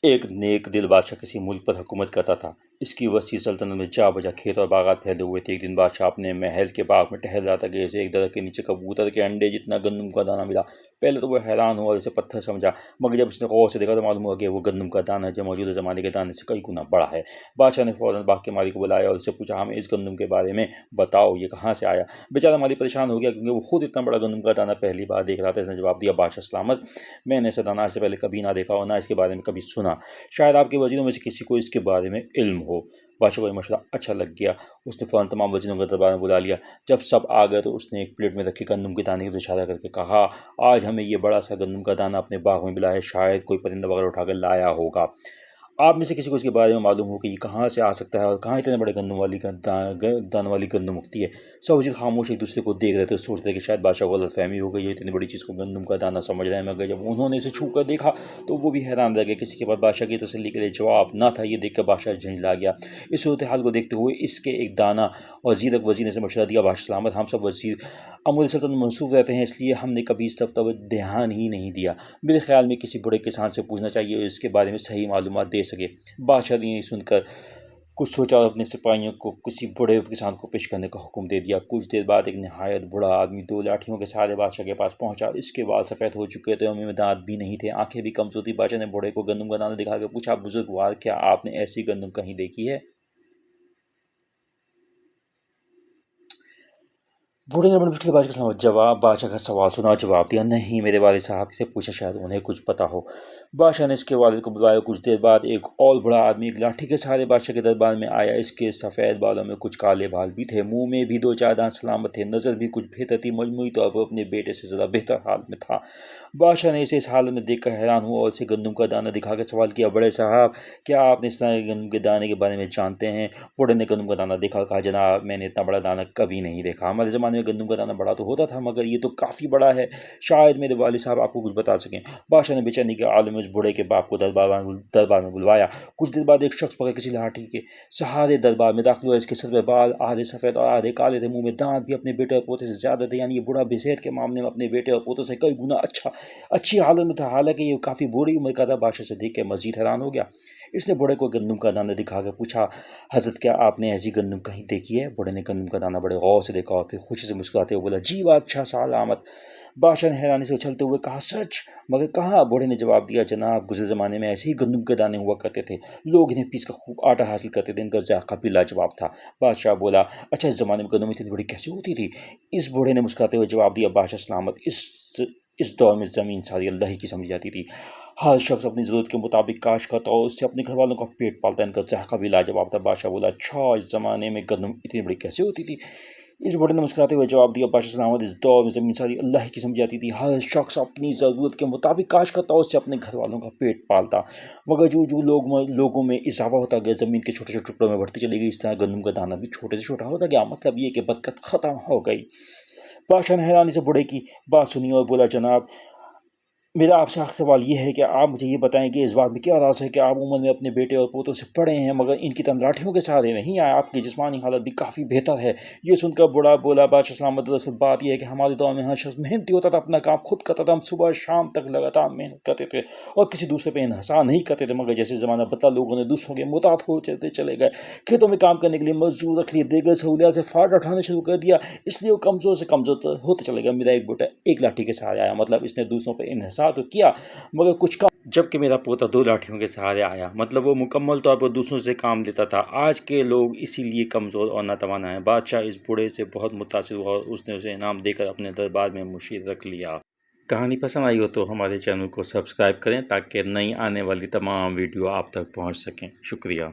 ایک نیک دل بادشاہ کسی ملک پر حکومت کرتا تھا۔ اس کی وسیع سلطنت میں جا بجا کھیت اور باغات پھیلے ہوئے تھے۔ ایک دن بادشاہ اپنے محل کے باغ میں ٹہل رہا تھا کہ اسے ایک درخت کے نیچے کبوتر کے انڈے جتنا گندم کا دانہ ملا۔ پہلے تو وہ حیران ہوا اور اسے پتھر سمجھا، مگر جب اس نے غور سے دیکھا تو معلوم ہوا کہ وہ گندم کا دانہ ہے جو موجودہ زمانے کے دانے سے کئی گنا بڑا ہے۔ بادشاہ نے فوراً باغ کے مالی کو بلایا اور اس سے پوچھا، ہمیں اس گندم کے بارے میں بتاؤ، یہ کہاں سے آیا؟ بیچارہ مالی پریشان ہو گیا کیونکہ وہ خود اتنا بڑا گندم کا دانہ پہلی بار دیکھ رہا تھا۔ اس نے جواب دیا، بادشاہ سلامت، میں نے ایسا دانہ آج سے پہلے کبھی نہ دیکھا اور نہ اس کے بارے میں کبھی سنا۔ شاید آپ کے وزیروں میں سے کسی کو اس کے بارے میں علم ہو۔ بادشاہ کو یہ مشورہ اچھا لگ گیا۔ اس نے فوراً تمام وزیروں کو دربار میں بلا لیا۔ جب سب آ گئے تو اس نے ایک پلیٹ میں رکھے گندم کے دانے کی طرف اشارہ کر کے کہا، آج ہمیں یہ بڑا سا گندم کا دانہ اپنے باغ میں ملا ہے، شاید کوئی پرندہ وغیرہ اٹھا کر لایا ہوگا۔ آپ میں سے کسی کو اس کے بارے میں معلوم ہو کہ یہ کہاں سے آ سکتا ہے اور کہاں اتنے بڑے دانوں والی گندم اگتی ہے؟ سب وزیر خاموش ایک دوسرے کو دیکھ رہے تھے، سوچ رہے کہ شاید بادشاہ کو غلط فہمی ہو گئی ہے، اتنی بڑی چیز کو گندم کا دانہ سمجھ رہے ہیں۔ مگر جب انہوں نے اسے چھو کر دیکھا تو وہ بھی حیران رہ گئے۔ کسی کے پاس بادشاہ کی تسلی کے لیے جواب نہ تھا۔ یہ دیکھ کر بادشاہ جھنجلا گیا۔ اس صورتحال کو دیکھتے ہوئے اس کے ایک دانا اور زیرک وزیر نے اسے مشورہ دیا، بادشاہ سلامت، ہم سب وزیر امور سلطنت میں مصروف رہتے ہیں، اس لیے ہم نے کبھی اس طرف دھیان ہی نہیں دیا۔ میرے خیال میں کسی بڑے کسان سے پوچھنا چاہیے اور اس کے بارے میں صحیح معلومات دے سکے۔ بادشاہ نے یہ سن کر کچھ سوچا اور اپنے سپاہیوں کو کسی بڑے کسان کو پیش کرنے کا حکم دے دیا۔ کچھ دیر بعد ایک نہایت بڑا آدمی 2 لاٹھیوں کے سہارے بادشاہ کے پاس پہنچا۔ اس کے بال سفید ہو چکے تھے اور منہ میں دانت بھی نہیں تھے، آنکھیں بھی کمزور تھیں۔ بادشاہ نے بوڑھے کو گندم کا دانہ دکھا کے پوچھا، بزرگوار، کیا آپ نے ایسی گندم کہیں دیکھی ہے؟ بوڑھے نے بڑی مشکل بادشاہ کا سوال سنا، جواب دیا، نہیں، میرے والد صاحب سے پوچھا، شاید انہیں کچھ پتا ہو۔ بادشاہ نے اس کے والد کو بلوایا۔ کچھ دیر بعد ایک اور بڑا آدمی ایک لاٹھی کے سہارے بادشاہ کے دربار میں آیا۔ اس کے سفید بالوں میں کچھ کالے بال بھی تھے، منہ میں بھی 2-4 دانت سلامت تھے، نظر بھی کچھ بہتر تھی، مجموعی طور پر اپنے بیٹے سے زیادہ بہتر حالت میں تھا۔ بادشاہ نے اسے اس حالت میں دیکھ کر حیران ہوا اور اسے گندم کا دانہ دکھا کر سوال کیا، بڑے صاحب، کیا آپ اس طرح کے گندم کے دانے کے بارے میں جانتے ہیں؟ بوڑھے نے گندم کا دانہ دیکھا اور کہا، جناب، میں نے اتنا بڑا دانہ کبھی نہیں دیکھا، ہمارے زمانے میں گندم کا دانہ بڑا تو ہوتا تھا مگر یہ تو کافی بڑا ہے، شاید میرے والد صاحب آپ کو کچھ بتا سکیں۔ بادشاہ نے بے چینی کے عالم میں اس بوڑھے کے باپ کو دربار میں بلوایا۔ کچھ دیر بعد ایک شخص بغیر کسی لاٹھی کے سہارے دربار میں داخل ہوا۔ اس کے سر پہ بال آدھے سفید اور آدھے کالے تھے، منہ میں دانت بھی اپنے بیٹے اور پوتے سے زیادہ تھے، یعنی یہ بوڑھا صحت کے معاملے میں اپنے بیٹے اور پوتوں سے کئی گنا اچھی حالت میں تھا، حالانکہ یہ کافی بوڑھی عمر کا تھا۔ بادشاہ سے دیکھ کے مزید حیران ہو گیا۔ اس نے بوڑھے کو گندم کا دانہ دکھا کر پوچھا، حضرت، کیا آپ نے ایسی گندم کہیں دیکھی ہے؟ بوڑھے نے گندم کا دانہ بڑے غور سے دیکھا اور پھر خوشی سے مسکراتے ہوئے بولا، جی بادشاہ سلامت۔ بادشاہ نے حیرانی سے اچھلتے ہوئے کہا، سچ؟ مگر کہاں؟ بوڑھے نے جواب دیا، جناب، گزرے زمانے میں ایسے ہی گندم کے دانے ہوا کرتے تھے، لوگ انہیں پیس کر خوب آٹا حاصل کرتے تھے، ان کا ذائقہ بھی لاجواب تھا۔ بادشاہ بولا، اچھا، اس زمانے میں گندم اتنی بڑی کیسے ہوتی تھی؟ اس بوڑھے نے مسکراتے ہوئے جواب دیا، بادشاہ سلامت، اس دور میں زمین ساری اللہ ہی کی سمجھی جاتی تھی، ہر شخص اپنی ضرورت کے مطابق کاشت کرتا اور اس سے اپنے گھر والوں کا پیٹ پالتا، ان کا ذائقہ بھی لاجواب تھا۔ بادشاہ بولا، اچھا، اس زمانے میں گندم اتنی بڑی کیسے ہوتی تھی؟ اس بوڑھے نے مسکراتے ہوئے جواب دیا، بادشاہ سلامت، اس دور میں زمین ساری اللہ کی سمجھی جاتی تھی، ہر شخص اپنی ضرورت کے مطابق کاشت کرتا اور اس سے اپنے گھر والوں کا پیٹ پالتا، مگر جو لوگوں میں اضافہ ہوتا گیا، زمین کے چھوٹے چھوٹے ٹکڑوں میں بڑھتی چلی گئی، اس طرح گندم کا دانہ بھی چھوٹے سے چھوٹا ہوتا گیا، مطلب یہ کہ برکت ختم ہو گئی۔ بادشاہ نے حیرانی سے بوڑھے کی بات سنی اور بولا، جناب، میرا آپ سے آخری سوال یہ ہے کہ آپ مجھے یہ بتائیں کہ اس بات میں کیا راز ہے کہ آپ عمر میں اپنے بیٹے اور پوتوں سے بڑے ہیں مگر ان کی طرح لاٹھیوں کے سہارے نہیں آئے، آپ کی جسمانی حالت بھی کافی بہتر ہے۔ یہ سن کر بوڑھا بولا، بادشاہ سلامت، دراصل بات یہ ہے کہ ہمارے دور میں ہر شخص محنتی ہوتا تھا، اپنا کام خود کرتا تھا، ہم صبح شام تک لگاتار محنت کرتے تھے اور کسی دوسرے پہ انحصار نہیں کرتے تھے، مگر جیسے زمانہ بدلا، لوگوں نے دوسروں کے محتاط ہو چلے گئے، کھیتوں میں کام کرنے کے لیے مزدور رکھ لیے، دیگر سہولیات سے فائدہ اٹھانا شروع کر دیا، اس لیے وہ کمزور سے کمزور ہوتے چلے گئے۔ میرا ایک بیٹا ایک لاٹھی کے سہارے آیا، مطلب اس نے دوسروں پہ انحصار تو کیا مگر کچھ کام، جبکہ میرا پوتا 2 لاٹھیوں کے سہارے آیا، مطلب وہ مکمل طور پر دوسروں سے کام لیتا تھا۔ آج کے لوگ اسی لیے کمزور اور ناتوانا ہیں۔ بادشاہ اس بوڑھے سے بہت متاثر ہوا اور اس نے اسے انعام دے کر اپنے دربار میں مشیر رکھ لیا۔ کہانی پسند آئی ہو تو ہمارے چینل کو سبسکرائب کریں تاکہ نئی آنے والی تمام ویڈیو آپ تک پہنچ سکیں۔ شکریہ۔